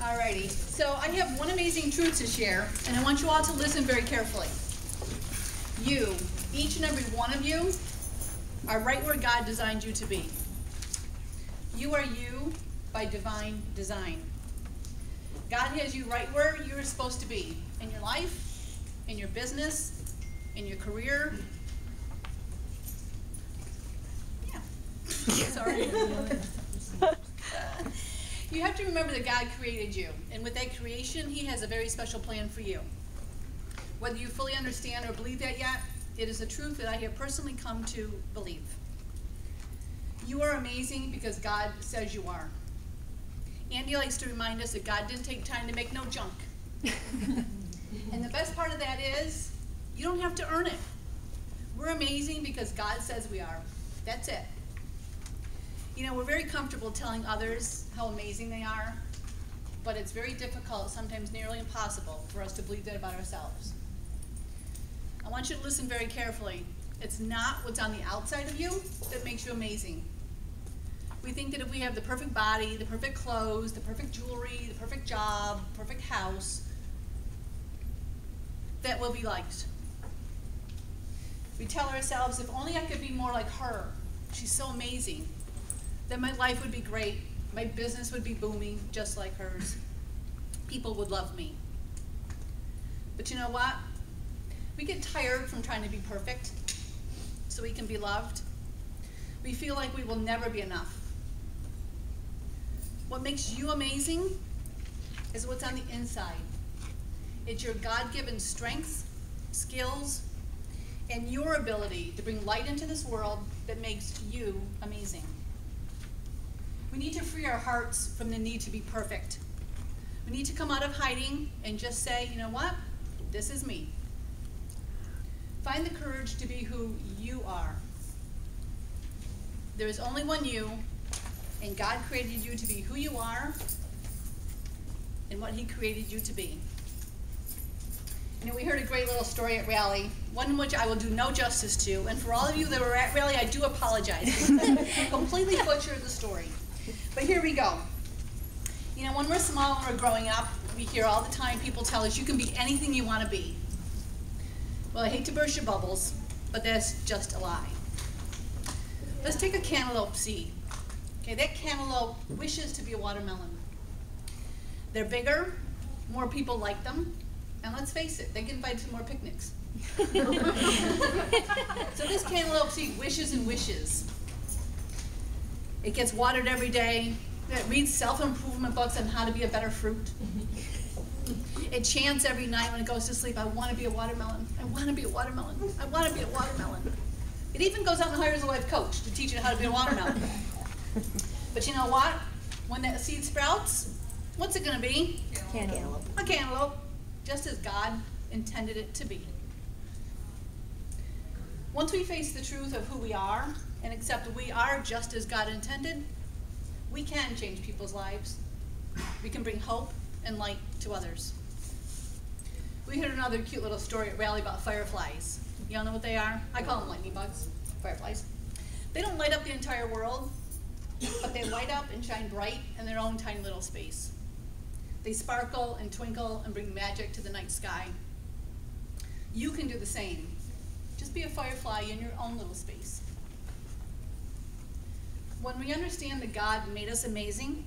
Alrighty, so I have one amazing truth to share, and I want you all to listen very carefully. You, each and every one of you, are right where God designed you to be. You are you by divine design. God has you right where you're supposed to be, in your life, in your business, in your career. Yeah. Sorry. You have to remember that God created you, and with that creation, He has a very special plan for you. Whether you fully understand or believe that yet, it is a truth that I have personally come to believe. You are amazing because God says you are. Andy likes to remind us that God didn't take time to make no junk. And the best part of that is, you don't have to earn it. We're amazing because God says we are. That's it. You know, we're very comfortable telling others how amazing they are, but it's very difficult, sometimes nearly impossible, for us to believe that about ourselves. I want you to listen very carefully. It's not what's on the outside of you that makes you amazing. We think that if we have the perfect body, the perfect clothes, the perfect jewelry, the perfect job, perfect house, that we'll be liked. We tell ourselves, if only I could be more like her, she's so amazing, then my life would be great, my business would be booming just like hers. People would love me. But you know what? We get tired from trying to be perfect so we can be loved. We feel like we will never be enough. What makes you amazing is what's on the inside. It's your God-given strengths, skills, and your ability to bring light into this world that makes you amazing. We need to free our hearts from the need to be perfect. We need to come out of hiding and just say, you know what? This is me. Find the courage to be who you are. There is only one you, and God created you to be who you are and what He created you to be. You know, we heard a great little story at Rally, one in which I will do no justice to, and for all of you that were at Rally, I do apologize. I completely butchered the story. But here we go. You know, when we're small and we're growing up, we hear all the time people tell us, you can be anything you want to be. Well, I hate to burst your bubbles, but that's just a lie. Let's take a cantaloupe seed. Okay, that cantaloupe wishes to be a watermelon. They're bigger, more people like them, and let's face it, they get invited to more picnics. So this cantaloupe seed wishes and wishes. It gets watered every day. It reads self-improvement books on how to be a better fruit. It chants every night when it goes to sleep, I want to be a watermelon. I want to be a watermelon. I want to be a watermelon. It even goes out and hires a life coach to teach it how to be a watermelon. But you know what? When that seed sprouts, what's it going to be? Cantaloupe. A cantaloupe, just as God intended it to be. Once we face the truth of who we are and accept that we are just as God intended, we can change people's lives. We can bring hope and light to others. We heard another cute little story at Rally about fireflies. You all know what they are? I call them lightning bugs, fireflies. They don't light up the entire world, but they light up and shine bright in their own tiny little space. They sparkle and twinkle and bring magic to the night sky. You can do the same. Just be a firefly in your own little space. When we understand that God made us amazing,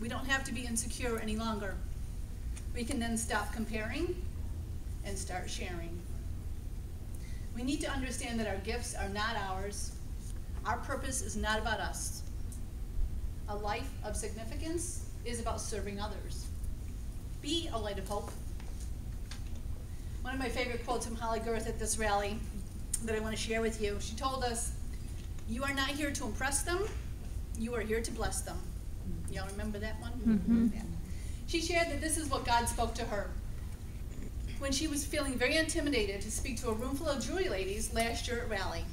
we don't have to be insecure any longer. We can then stop comparing and start sharing. We need to understand that our gifts are not ours. Our purpose is not about us. A life of significance is about serving others. Be a light of hope. One of my favorite quotes from Holly Girth at this rally that I want to share with you, she told us, you are not here to impress them, you are here to bless them. Y'all remember that one? Mm-hmm. Yeah. She shared that this is what God spoke to her when she was feeling very intimidated to speak to a room full of jewelry ladies last year at Rally.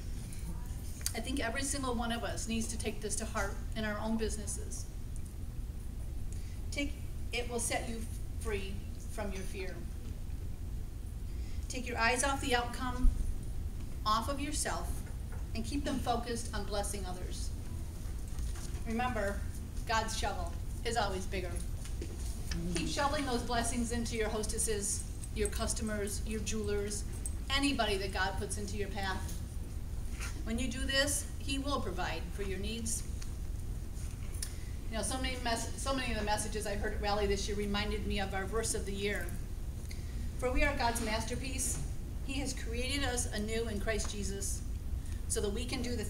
I think every single one of us needs to take this to heart in our own businesses. It will set you free from your fear. Take your eyes off the outcome, off of yourself, and keep them focused on blessing others. Remember, God's shovel is always bigger. Keep shoveling those blessings into your hostesses, your customers, your jewelers, anybody that God puts into your path. When you do this, He will provide for your needs. You know, so many of the messages I heard at Rally this year reminded me of our verse of the year. For we are God's masterpiece. He has created us anew in Christ Jesus so that we can do the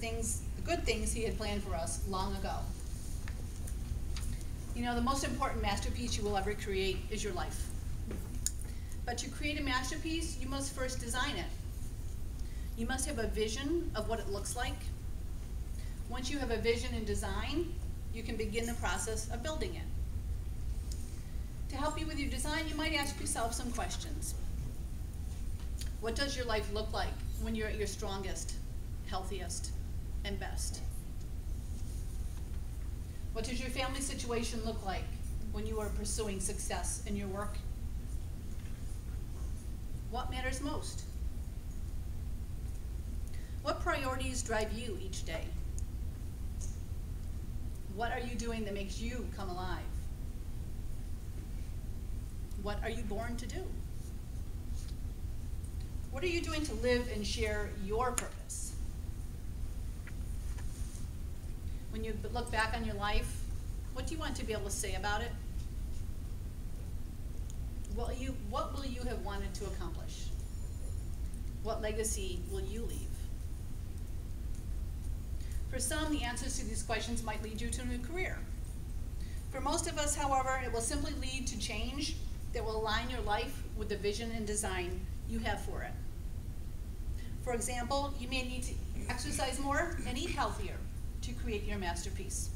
good things He had planned for us long ago. You know, the most important masterpiece you will ever create is your life. But to create a masterpiece, you must first design it. You must have a vision of what it looks like. Once you have a vision and design, you can begin the process of building it. To help you with your design, you might ask yourself some questions. What does your life look like when you're at your strongest, healthiest, and best? What does your family situation look like when you are pursuing success in your work? What matters most? What priorities drive you each day? What are you doing that makes you come alive? What are you born to do? What are you doing to live and share your purpose? When you look back on your life, what do you want to be able to say about it? What will you have wanted to accomplish? What legacy will you leave? For some, the answers to these questions might lead you to a new career. For most of us, however, it will simply lead to change that will align your life with the vision and design you have for it. For example, you may need to exercise more and eat healthier to create your masterpiece.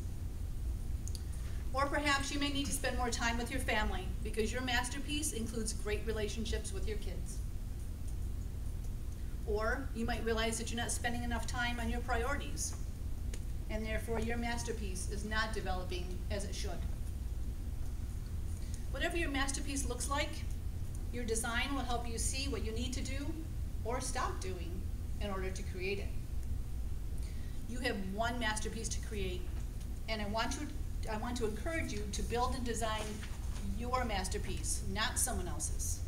Or perhaps you may need to spend more time with your family because your masterpiece includes great relationships with your kids. Or you might realize that you're not spending enough time on your priorities, and therefore your masterpiece is not developing as it should. Whatever your masterpiece looks like, your design will help you see what you need to do or stop doing in order to create it. You have one masterpiece to create, and I want to encourage you to build and design your masterpiece, not someone else's.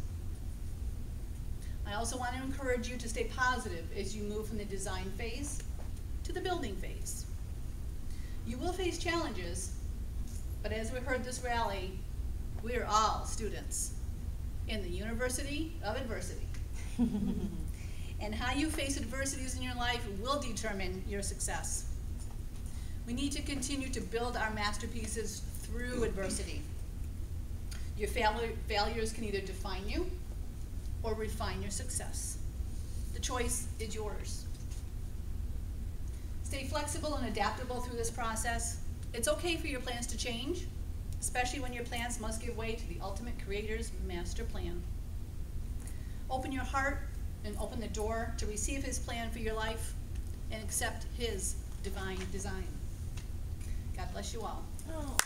I also want to encourage you to stay positive as you move from the design phase to the building phase. You will face challenges, but as we heard this rally, we are all students in the University of Adversity. And how you face adversities in your life will determine your success. We need to continue to build our masterpieces through adversity. Your failures can either define you or refine your success. The choice is yours. Stay flexible and adaptable through this process. It's okay for your plans to change, especially when your plans must give way to the ultimate creator's master plan. Open your heart and open the door to receive His plan for your life and accept His divine design. God bless you all. Oh.